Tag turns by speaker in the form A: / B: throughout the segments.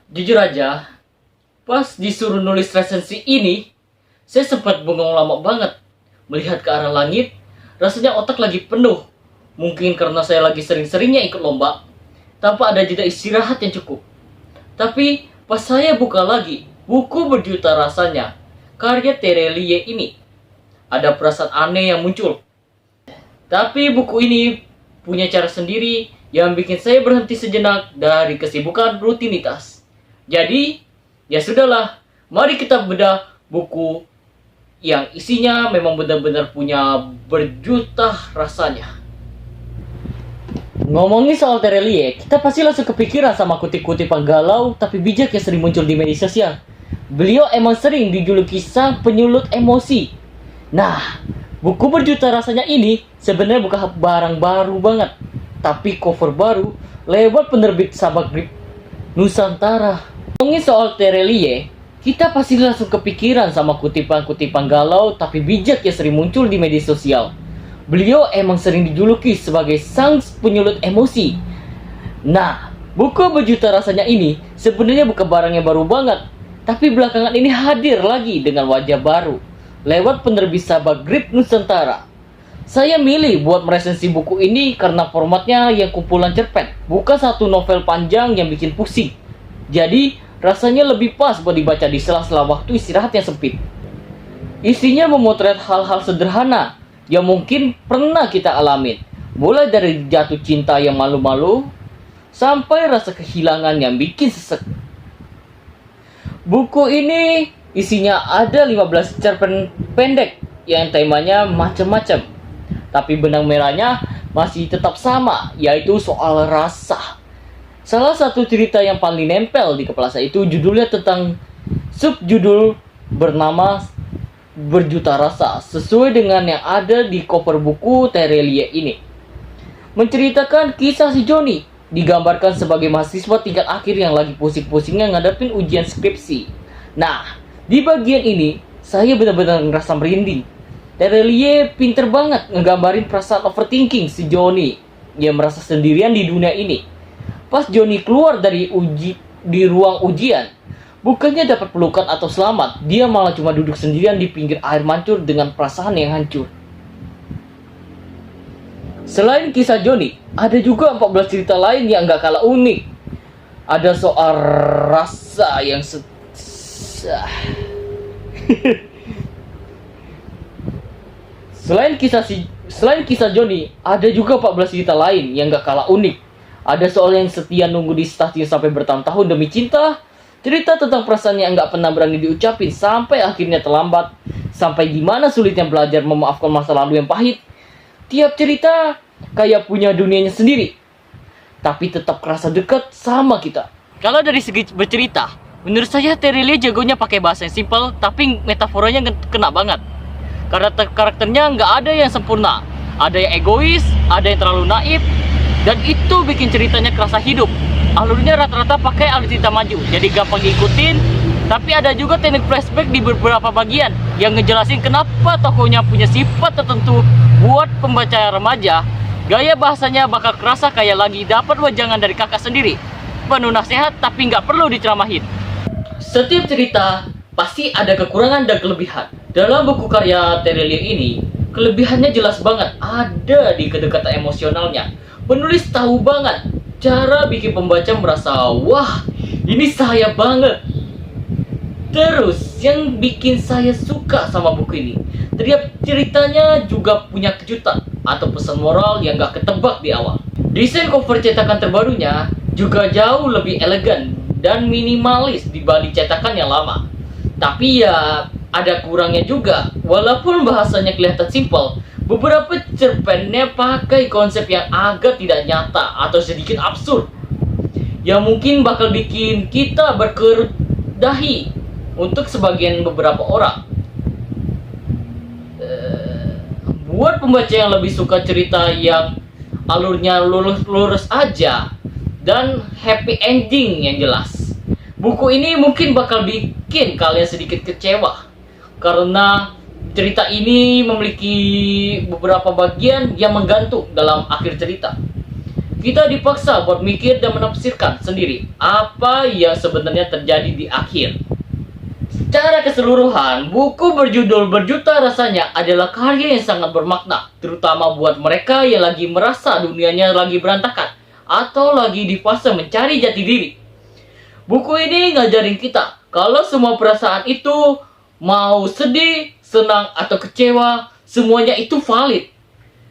A: Jujur aja, pas disuruh nulis resensi ini, saya sempat bengong lama banget. Melihat ke arah langit, rasanya otak lagi penuh. Mungkin karena saya lagi sering-seringnya ikut lomba, tanpa ada jeda istirahat yang cukup. Tapi pas saya buka lagi, buku berjuta rasanya, karya Terelie ini, ada perasaan aneh yang muncul. Tapi buku ini punya cara sendiri yang bikin saya berhenti sejenak dari kesibukan rutinitas. Jadi, ya sudahlah, mari kita bedah buku yang isinya memang benar-benar punya berjuta rasanya. Ngomongin soal Terelie, kita pasti langsung kepikiran sama kutip-kutipan galau tapi bijak yang sering muncul di media sosial. Beliau emang sering dijuluki sang penyulut emosi. Nah, buku berjuta rasanya ini sebenarnya bukan barang baru banget, tapi cover baru lewat penerbit Sabak Grip Nusantara. Ngomongin soal Terelie, kita pasti langsung kepikiran sama kutipan-kutipan galau tapi bijak yang sering muncul di media sosial. Beliau emang sering dijuluki sebagai sang penyulut emosi. Nah, buku berjuta rasanya ini sebenarnya bukan barang yang baru banget, tapi belakangan ini hadir lagi dengan wajah baru lewat penerbit Sabak Grip Nusantara. Saya milih buat meresensi buku ini karena formatnya yang kumpulan cerpen, bukan satu novel panjang yang bikin pusing. Jadi, rasanya lebih pas buat dibaca di sela-sela waktu istirahat yang sempit. Isinya memotret hal-hal sederhana yang mungkin pernah kita alamin. Mulai dari jatuh cinta yang malu-malu, sampai rasa kehilangan yang bikin sesek. Buku ini isinya ada 15 cerpen pendek yang temanya macam-macam. Tapi benang merahnya masih tetap sama, yaitu soal rasa. Salah satu cerita yang paling nempel di kepala saya itu judulnya tentang subjudul bernama Berjuta Rasa, sesuai dengan yang ada di cover buku Terelie ini. Menceritakan kisah si Joni, digambarkan sebagai mahasiswa tingkat akhir yang lagi pusing-pusingnya ngadepin ujian skripsi. Nah, di bagian ini saya benar-benar ngerasa merinding. Terelie pinter banget ngegambarin perasaan overthinking si Joni yang merasa sendirian di dunia ini. Pas Joni keluar dari ruang ujian, bukannya dapat pelukan atau selamat, dia malah cuma duduk sendirian di pinggir air mancur dengan perasaan yang hancur. Selain kisah Joni, ada juga 14 cerita lain yang gak kalah unik. Ada soal rasa yang Selain kisah Joni, ada juga 14 cerita lain yang gak kalah unik. Ada soal yang setia nunggu di stasiun sampai bertahun-tahun demi cinta. Cerita tentang perasaan yang gak pernah berani diucapin sampai akhirnya terlambat. Sampai gimana sulitnya belajar memaafkan masa lalu yang pahit. Tiap cerita kayak punya dunianya sendiri, tapi tetap kerasa dekat sama kita. Kalau dari segi bercerita, menurut saya Terelie jagonya pakai bahasa yang simple, tapi metaforanya kena banget. Karakternya nggak ada yang sempurna. Ada yang egois, ada yang terlalu naif, dan itu bikin ceritanya kerasa hidup. Alurnya rata-rata pakai alur cerita maju, jadi gampang diikutin. Tapi ada juga teknik flashback di beberapa bagian yang ngejelasin kenapa tokohnya punya sifat tertentu. Buat pembaca remaja, gaya bahasanya bakal kerasa kayak lagi dapat wejangan dari kakak sendiri. Penuh nasihat tapi nggak perlu diceramahin. Setiap cerita pasti ada kekurangan dan kelebihan. Dalam buku karya Terelie ini, kelebihannya jelas banget ada di kedekatan emosionalnya. Penulis tahu banget cara bikin pembaca merasa, wah, ini saya banget. Terus, yang bikin saya suka sama buku ini, tiap ceritanya juga punya kejutan atau pesan moral yang gak ketebak di awal. Desain cover cetakan terbarunya juga jauh lebih elegan dan minimalis dibanding cetakan yang lama. Tapi ya, ada kurangnya juga. Walaupun bahasanya kelihatan simpel, beberapa cerpennya pakai konsep yang agak tidak nyata atau sedikit absurd, yang mungkin bakal bikin kita berkerut dahi untuk sebagian beberapa orang. Buat pembaca yang lebih suka cerita yang alurnya lurus aja dan happy ending yang jelas, buku ini mungkin bakal bikin kalian sedikit kecewa. Karena cerita ini memiliki beberapa bagian yang menggantung dalam akhir cerita. kita dipaksa buat mikir dan menafsirkan sendiri apa yang sebenarnya terjadi di akhir. Secara keseluruhan, buku berjudul Berjuta Rasanya adalah karya yang sangat bermakna, terutama buat mereka yang lagi merasa dunianya lagi berantakan atau lagi di fase mencari jati diri. Buku ini ngajarin kita kalau semua perasaan itu, mau sedih, senang, atau kecewa, semuanya itu valid.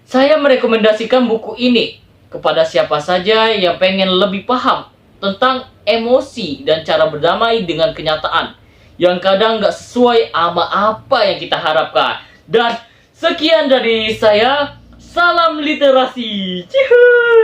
A: Saya merekomendasikan buku ini kepada siapa saja yang pengen lebih paham tentang emosi dan cara berdamai dengan kenyataan yang kadang nggak sesuai sama apa yang kita harapkan. Dan sekian dari saya, salam literasi. Cihuy.